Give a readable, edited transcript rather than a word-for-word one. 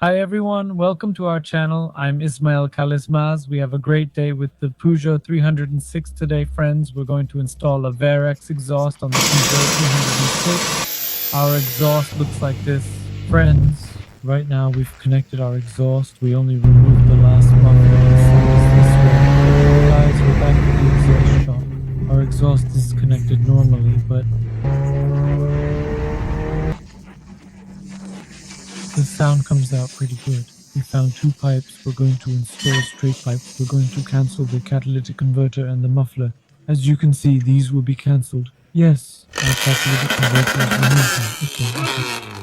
Hi everyone, welcome to our channel. I'm Ismail Kalismaz. We have a great day with the Peugeot 306 today, friends. We're going to install a Varex exhaust on the Peugeot 306. Our exhaust looks like this, friends. Right now we've connected our exhaust. We only removed the last muffler. Guys, we're back at the exhaust shop. Our exhaust is connected normally, but the sound comes out pretty good. We found two pipes. We're going to install straight pipes. We're going to cancel the catalytic converter and the muffler. As you can see, these will be cancelled. Yes, our catalytic converter is removed now. Okay.